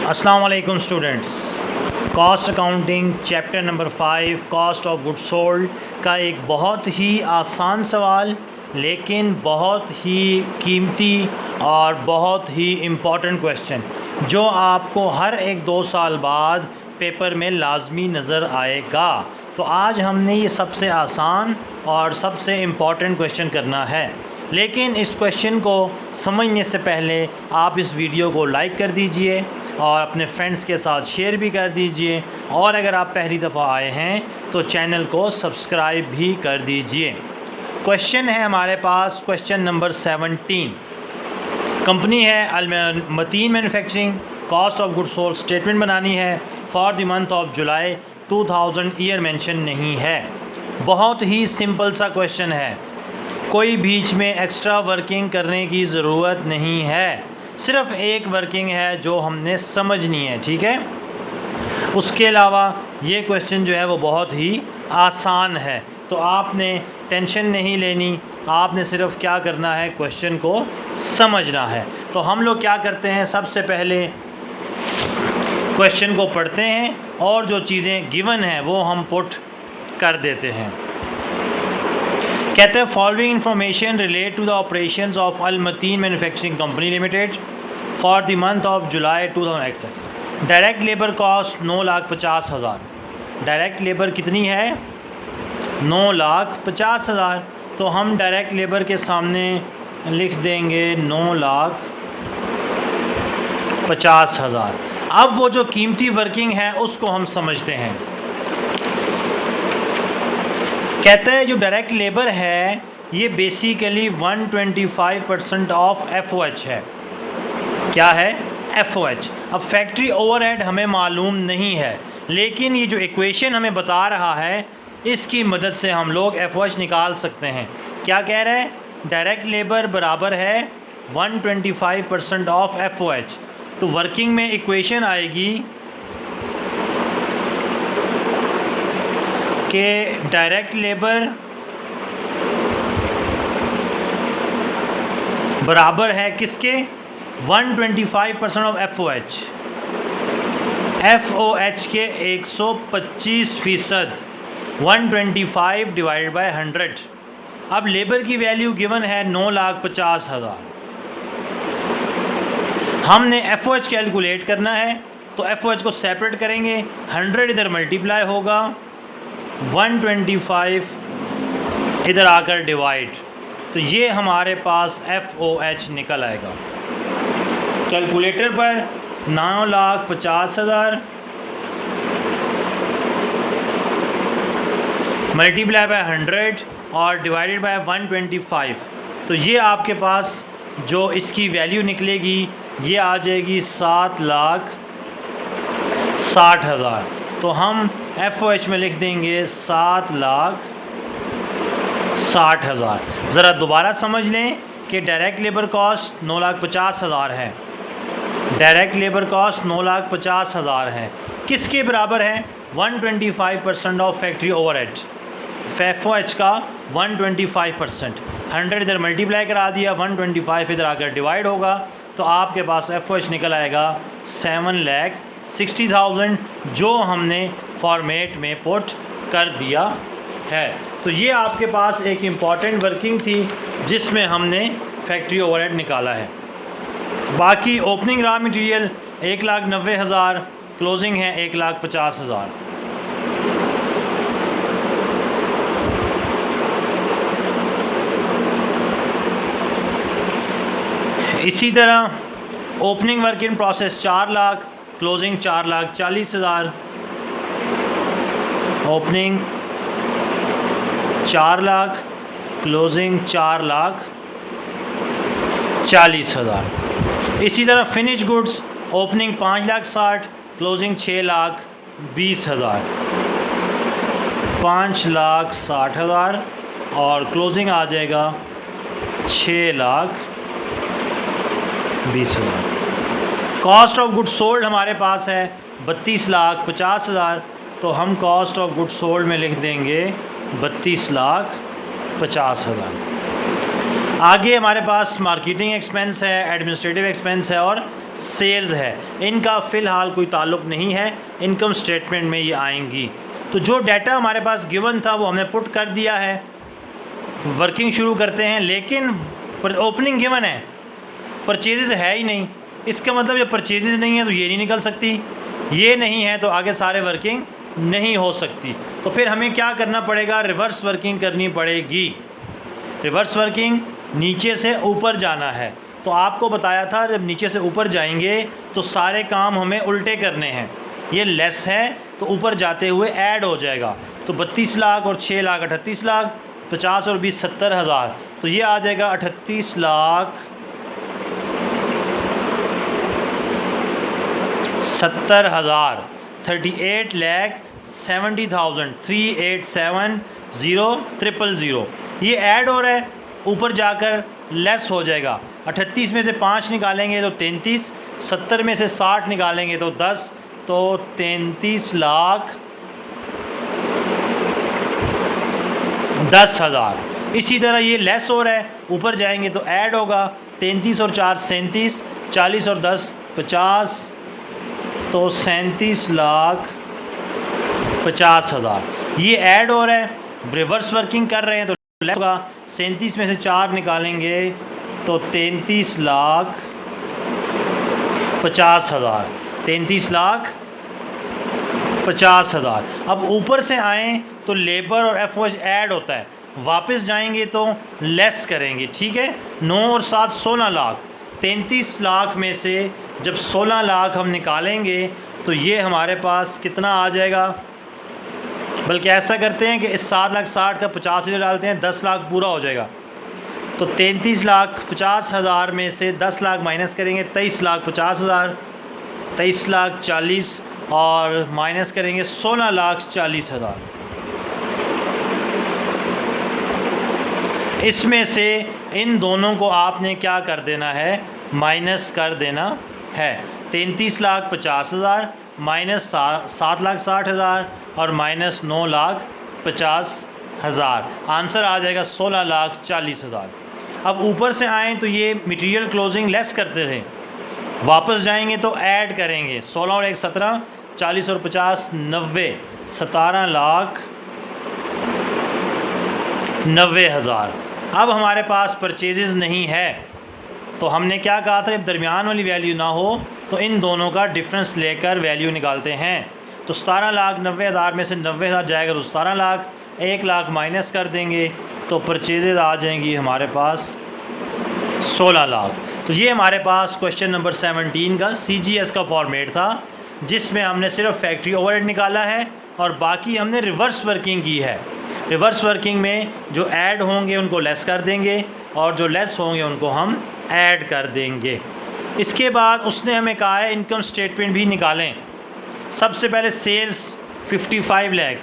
अस्सलाम वालेकुम students. Cost accounting chapter number 5 cost of goods sold का एक बहुत ही आसान सवाल लेकिन बहुत ही कीमती और बहुत ही इम्पॉर्टेंट क्वेश्चन जो आपको हर एक 2 साल बाद पेपर में लाजमी नज़र आएगा। तो आज हमने ये सबसे आसान और सबसे इम्पॉर्टेंट क्वेश्चन करना है, लेकिन इस क्वेश्चन को समझने से पहले आप इस वीडियो को लाइक कर दीजिए और अपने फ्रेंड्स के साथ शेयर भी कर दीजिए, और अगर आप पहली दफ़ा आए हैं तो चैनल को सब्सक्राइब भी कर दीजिए। क्वेश्चन है हमारे पास क्वेश्चन नंबर 17। कंपनी है Al Mateen manufacturing, cost of goods sold statement बनानी है for the month of July 2000, year mention नहीं है। बहुत ही सिंपल सा क्वेश्चन है, कोई बीच में एक्स्ट्रा वर्किंग करने की ज़रूरत नहीं है, सिर्फ़ एक वर्किंग है जो हमने समझनी है, ठीक है। उसके अलावा ये क्वेश्चन जो है वो बहुत ही आसान है, तो आपने टेंशन नहीं लेनी, आपने सिर्फ क्या करना है, क्वेश्चन को समझना है। तो हम लोग क्या करते हैं, सबसे पहले क्वेश्चन को पढ़ते हैं और जो चीज़ें गिवन हैं वो हम पुट कर देते हैं। कहते हैं following information relate to the operations of Al Mateen manufacturing company limited for the month of July 2000। Direct labour cost 9,50,000। Direct labour कितनी है, 9,50,000। तो हम डायरेक्ट लेबर के सामने लिख देंगे 9,50,000। अब वो जो कीमती वर्किंग है उसको हम समझते हैं। कहते हैं जो डायरेक्ट लेबर है ये बेसिकली 125% ऑफ FOH है। क्या है, FOH। अब फैक्ट्री ओवरहेड हमें मालूम नहीं है, लेकिन ये जो इक्वेशन हमें बता रहा है इसकी मदद से हम लोग FOH निकाल सकते हैं। क्या कह रहे हैं, डायरेक्ट लेबर बराबर है 125% ऑफ FOH। तो वर्किंग में इक्वेशन आएगी कि डायरेक्ट लेबर बराबर है किसके, 125% ऑफ FOH। FOH के 125%, 125 डिवाइडेड बाय 100। अब लेबर की वैल्यू गिवन है 9,50,000। हमने FOH कैलकुलेट करना है, तो FOH को सेपरेट करेंगे, 100 इधर मल्टीप्लाई होगा, 125 इधर आकर डिवाइड, तो ये हमारे पास FOH निकल आएगा। कैलकुलेटर पर 9,50,000 मल्टीप्लाई बाय 100 और डिवाइडेड बाय 125, तो ये आपके पास जो इसकी वैल्यू निकलेगी ये आ जाएगी 7,60,000। तो हम FOH में लिख देंगे 7,60,000। ज़रा दोबारा समझ लें कि डायरेक्ट लेबर कॉस्ट 9,50,000 है, डायरेक्ट लेबर कॉस्ट 9,50,000 है, किसके बराबर है, 125% ऑफ फैक्ट्री ओवरहेड। FOH का 125%, 100 इधर मल्टीप्लाई करा दिया, 125 इधर आकर डिवाइड होगा, तो आपके पास FOH निकल आएगा 7,60,000 जो हमने फॉर्मेट में पुट कर दिया है। तो ये आपके पास एक इम्पॉर्टेंट वर्किंग थी जिसमें हमने फैक्ट्री ओवरहेड निकाला है। बाकी ओपनिंग रॉ मटेरियल 1,90,000, क्लोजिंग है 1,50,000। इसी तरह opening work in process 4 lakh, closing 4,40,000। Opening 4 lakh, closing 4,40,000। इसी तरह फिनिश गुड्स ओपनिंग 5,60,000, क्लोजिंग 6,20,000। 5,60,000 और क्लोजिंग आ जाएगा 6,20,000। कॉस्ट ऑफ गुड्स सोल्ड हमारे पास है 32,50,000, तो हम कॉस्ट ऑफ गुड्स सोल्ड में लिख देंगे 32,50,000। आगे हमारे पास मार्केटिंग एक्सपेंस है, एडमिनिस्ट्रेटिव एक्सपेंस है और सेल्स है, इनका फ़िलहाल कोई ताल्लुक़ नहीं है, इनकम स्टेटमेंट में ये आएंगी। तो जो डाटा हमारे पास गिवन था वो हमने पुट कर दिया है, वर्किंग शुरू करते हैं। लेकिन ओपनिंग गिवन है, परचेजेज है ही नहीं, इसका मतलब ये परचेजेज नहीं है तो ये नहीं निकल सकती, ये नहीं है तो आगे सारे वर्किंग नहीं हो सकती। तो फिर हमें क्या करना पड़ेगा, रिवर्स वर्किंग करनी पड़ेगी। रिवर्स वर्किंग नीचे से ऊपर जाना है। तो आपको बताया था जब नीचे से ऊपर जाएंगे तो सारे काम हमें उल्टे करने हैं। ये लेस है तो ऊपर जाते हुए ऐड हो जाएगा। तो 32 लाख और 6 लाख 38 लाख, 50 और 20 70,000, तो ये आ जाएगा 38 लाख 70,000, 38,70,000, 387,000,000। ये ऐड हो रहा है, ऊपर जाकर लेस हो जाएगा। 38 में से 5 निकालेंगे तो 33, 70 में से 60 निकालेंगे तो 10, तो 33,10,000। इसी तरह ये लेस हो रहा है, ऊपर जाएंगे तो ऐड होगा। 33 और 4 37, 40 और 10 50, तो 37,50,000। ये ऐड हो रहा है, रिवर्स वर्किंग कर रहे हैं तो लेस होगा। 37 में से 4 निकालेंगे तो 33,50,000, 33,50,000। अब ऊपर से आएँ तो लेबर और एफओएच ऐड होता है, वापस जाएंगे तो लेस करेंगे, ठीक है। 9 और 7 16 लाख। 33 लाख में से जब 16 लाख हम निकालेंगे तो ये हमारे पास कितना आ जाएगा, बल्कि ऐसा करते हैं कि इस 7,60,000 का 50,000 डालते हैं, 10 लाख पूरा हो जाएगा। तो 33,50,000 में से 10 लाख माइनस करेंगे, 23,50,000, 23,40,000 और माइनस करेंगे 16,40,000। इसमें से इन दोनों को आपने क्या कर देना है, माइनस कर देना है। 33,50,000 माइनस 7,60,000 और माइनस 9,50,000, आंसर आ जाएगा 16,40,000। अब ऊपर से आएँ तो ये मटेरियल क्लोजिंग लेस करते थे, वापस जाएंगे तो ऐड करेंगे। 16 और 1 17, 40 और 50 90, 17,90,000। अब हमारे पास परचेजेस नहीं है तो हमने क्या कहा था, जब दरमियान वाली वैल्यू ना हो तो इन दोनों का डिफरेंस लेकर वैल्यू निकालते हैं। तो 17,90,000 में से 90,000 जाएगा तो 17 लाख, 1 लाख माइनस कर देंगे तो परचेजेज आ जाएंगी हमारे पास 16 लाख। तो ये हमारे पास क्वेश्चन नंबर 17 का CGS का फॉर्मेट था, जिसमें हमने सिर्फ फैक्ट्री ओवरहेड निकाला है और बाकी हमने रिवर्स वर्किंग की है। रिवर्स वर्किंग में जो ऐड होंगे उनको लेस कर देंगे और जो लेस होंगे उनको हम ऐड कर देंगे। इसके बाद उसने हमें कहा है इनकम स्टेटमेंट भी निकालें। सबसे पहले सेल्स 55 लाख।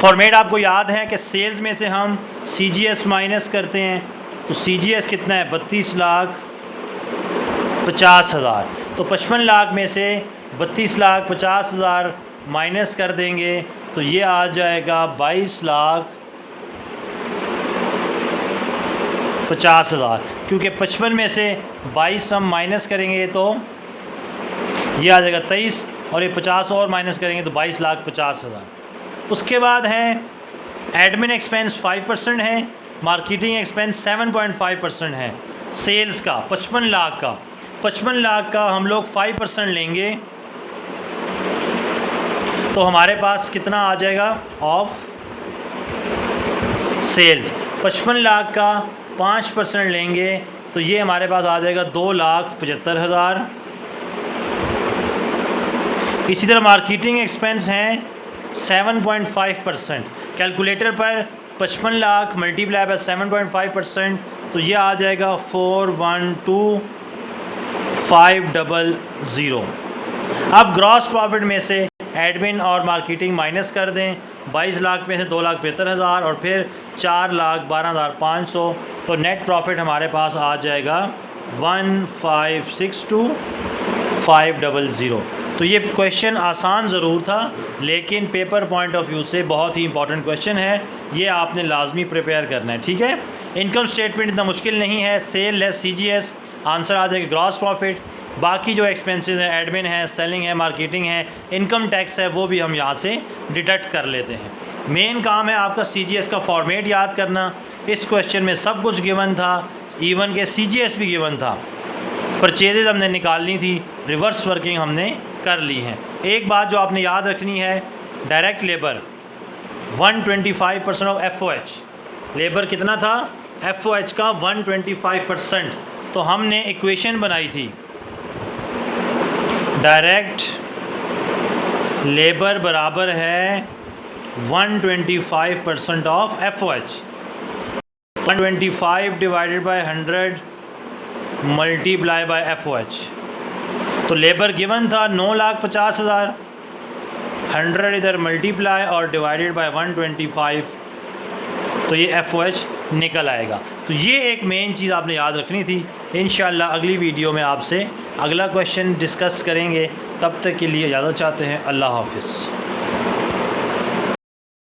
फॉर्मेट आपको याद है कि सेल्स में से हम CGS माइनस करते हैं, तो CGS कितना है, 32,50,000। तो 55 लाख में से 32,50,000 माइनस कर देंगे तो ये आ जाएगा 22,50,000। क्योंकि 55 में से 22 हम माइनस करेंगे तो ये आ जाएगा 23, और ये 50 और माइनस करेंगे तो 22,50,000। उसके बाद है एडमिन एक्सपेंस 5% है, मार्केटिंग एक्सपेंस 7.5% है। सेल्स का 55 लाख का, 55 लाख का हम लोग 5% लेंगे तो हमारे पास कितना आ जाएगा ऑफ सेल्स। 55 लाख का 5% लेंगे तो ये हमारे पास आ जाएगा 2,75,000। इसी तरह मार्केटिंग एक्सपेंस हैं 7.5%। कैलकुलेटर पर 55 लाख मल्टीप्लाई बाय 7.5% तो ये आ जाएगा 412,500। अब ग्रॉस प्रॉफिट में से एडमिन और मार्केटिंग माइनस कर दें। 22 लाख में से 2,75,000 और फिर 4,12,500, तो नेट प्रॉफिट हमारे पास आ जाएगा 1562 500। तो ये क्वेश्चन आसान ज़रूर था, लेकिन पेपर पॉइंट ऑफ व्यू से बहुत ही इंपॉर्टेंट क्वेश्चन है, ये आपने लाजमी प्रिपेयर करना है, ठीक है। इनकम स्टेटमेंट इतना मुश्किल नहीं है, सेल लेस CGS, आंसर आ जाएगा ग्रॉस प्रॉफिट। बाकी जो एक्सपेंसेस हैं, एडमिन है, सेलिंग है, मार्केटिंग है, इनकम टैक्स है, वो भी हम यहाँ से डिडक्ट कर लेते हैं। मेन काम है आपका CGS का फॉर्मेट याद करना। इस क्वेश्चन में सब कुछ गिवन था, इवन के CGS भी गिवन था। परचेजेज हमने निकालनी थी, रिवर्स वर्किंग हमने कर ली है। एक बात जो आपने याद रखनी है, direct labour 125% of FOH। Labour कितना था? FOH का 125%। तो हमने इक्वेशन बनाई थी, डायरेक्ट लेबर बराबर है 125% of FOH। 125 divided by 100 multiply by FOH। तो लेबर गिवन था 9,50,000, 100 इधर मल्टीप्लाई और डिवाइडेड बाय 125, तो ये FOH निकल आएगा। तो ये एक मेन चीज़ आपने याद रखनी थी। इंशाल्लाह अगली वीडियो में आपसे अगला क्वेश्चन डिस्कस करेंगे। तब तक के लिए इजाज़त चाहते हैं। अल्लाह हाफ़िज़।